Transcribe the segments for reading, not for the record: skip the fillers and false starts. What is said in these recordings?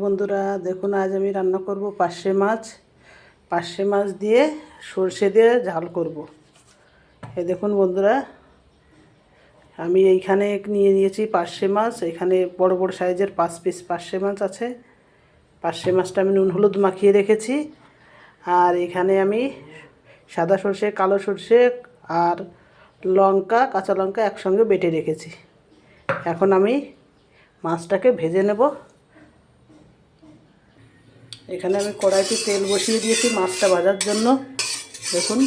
বন্ধুরা দেখুন, আজ আমি রান্না করব পার্শে মাছ দিয়ে সরষে দিয়ে ঝাল করব। এই দেখুন বন্ধুরা, আমি এইখানে নিয়ে নিয়েছি পার্শে মাছ। এখানে বড় বড় সাইজের 5 পিস পার্শে মাছ আছে। পার্শে মাছটা আমি নুন হলুদ মাখিয়ে রেখেছি। আর এখানে আমি সাদা সরষে, কালো সরষে আর লঙ্কা, কাঁচা লঙ্কা একসঙ্গে বেটে রেখেছি। এখন আমি মাছটাকে ভেজে নেব। এখানে আমি কড়াইতে তেল বসিয়ে দিয়েছি মাছটা ভাজার জন্য। দেখুন,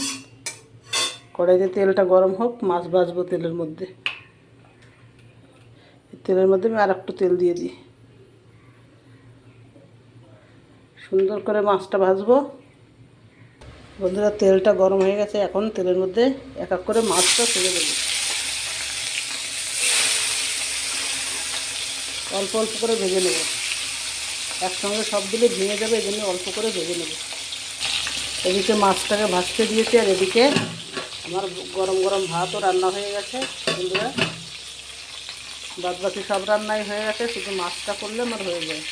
কড়াইতে তেলটা গরম হোক, মাছ ভাজবো তেলের মধ্যে। তেলের মধ্যে আমি আর একটু তেল দিয়ে দিই, সুন্দর করে মাছটা ভাজবো। বন্ধুরা, তেলটা গরম হয়ে গেছে। এখন তেলের মধ্যে এক এক করে মাছটা ছেড়ে দেবো। অল্প অল্প করে ভেজে নেব, একসঙ্গে সব দিলে ভেঙে যাবে, এই জন্য অল্প করে ভেজে নেব। এদিকে মাছটাকে ভাজতে দিয়েছি, আর এদিকে আমার গরম গরম ভাতও রান্না হয়ে গেছে। বন্ধুরা, বাদ বাকি সব রান্নাই হয়ে গেছে, শুধু মাছটা করলে আমার হয়ে যায়।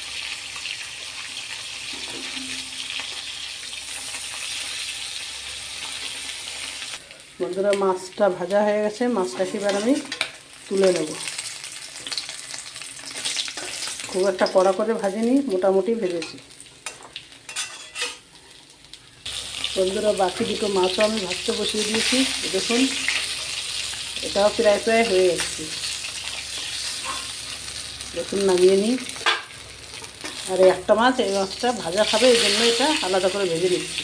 বন্ধুরা, মাছটা ভাজা হয়ে গেছে। মাছটাকে এবার আমি তুলে নেব। খুব একটা কড়া করে ভাজিনি, মোটামুটি ভেজেছি। বন্ধুরা, বাকি দুটো মাছও আমি ভাজতে বসিয়ে দিয়েছি। দেখুন, এটাও প্রায় প্রায় হয়ে যাচ্ছে। দেখুন, নামিয়ে নিই। আর একটা মাছ, এই মাছটা ভাজা খাবে, এই জন্য এটা আলাদা করে ভেজে নিচ্ছি।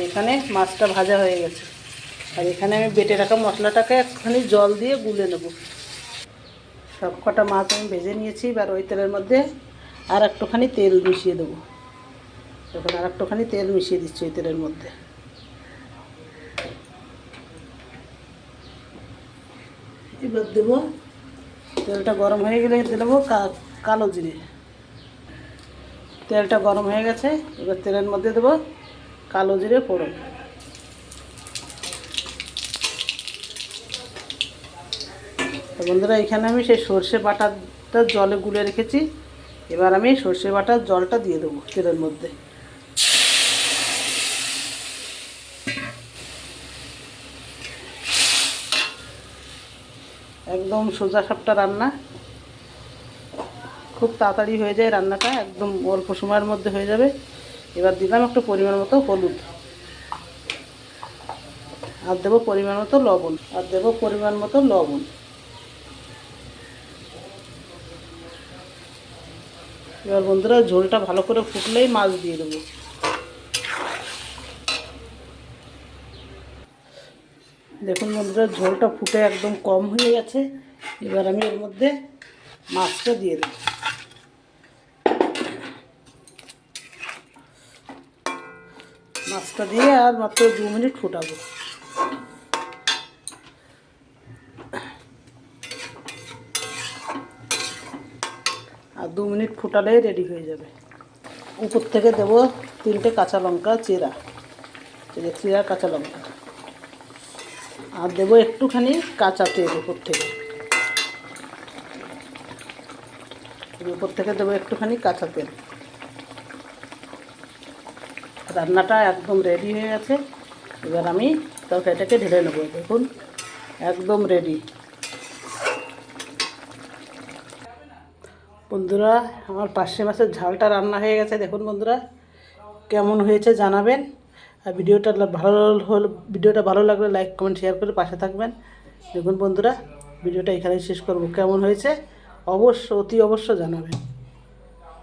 এখানে মাছটা ভাজা হয়ে গেছে। আর এখানে আমি বেটে রাখা মশলাটাকে একটুখানি জল দিয়ে গুলে নেব। সব কটা মাছ আমি ভেজে নিয়েছি। এবার ওই তেলের মধ্যে আর একটুখানি তেল মিশিয়ে দেবো। এখন আর একটুখানি তেল মিশিয়ে দিচ্ছি ওই তেলের মধ্যে। এবার দেবো, তেলটা গরম হয়ে গেলে দেবো কালো জিরে। তেলটা গরম হয়ে গেছে, এবার তেলের মধ্যে দেবো কালো জিরে ফোড়ন। তো বন্ধুরা, এখানে আমি সেই সর্ষে বাটাটা জলে গুলে রেখেছি। এবার আমি সর্ষে বাটার জলটা দিয়ে দেবো তেলের মধ্যে। একদম সোজা সাপটা রান্না, খুব তাড়াতাড়ি হয়ে যায় রান্নাটা, একদম অল্প সময়ের মধ্যে হয়ে যাবে। এবার দিলাম একটু পরিমাণ মতো হলুদ, আর দেবো পরিমাণ মতো লবণ, এবার বন্ধুরা, ঝোলটা ভালো করে ফুটলেই মাছ দিয়ে দেবো। দেখুন বন্ধুরা, ঝোলটা ফুটে একদম কম হয়ে গেছে। এবার আমি এর মধ্যে মাছটা দিয়ে দেবো। মাছটা দিয়ে আর মাত্র 2 মিনিট ফুটাবো। আর 2 মিনিট ফুটালেই রেডি হয়ে যাবে। উপর থেকে দেবো 3টে কাঁচা লঙ্কা চেরা কাঁচা লঙ্কা। আর দেবো একটুখানি কাঁচা তেল উপর থেকে। দেবো একটুখানি কাঁচা তেল। রান্নাটা একদম রেডি হয়ে গেছে। এবার আমি তরকারিটাকে ঢেলে নেবো। দেখুন, একদম রেডি। বন্ধুরা, আমার পার্শে মাছের ঝালটা রান্না হয়ে গেছে। দেখুন বন্ধুরা, কেমন হয়েছে জানাবেন। আর ভিডিওটা ভালো লাগলে লাইক কমেন্ট শেয়ার করে পাশে থাকবেন। দেখুন বন্ধুরা, ভিডিওটা এখানেই শেষ করব। কেমন হয়েছে অতি অবশ্য জানাবেন।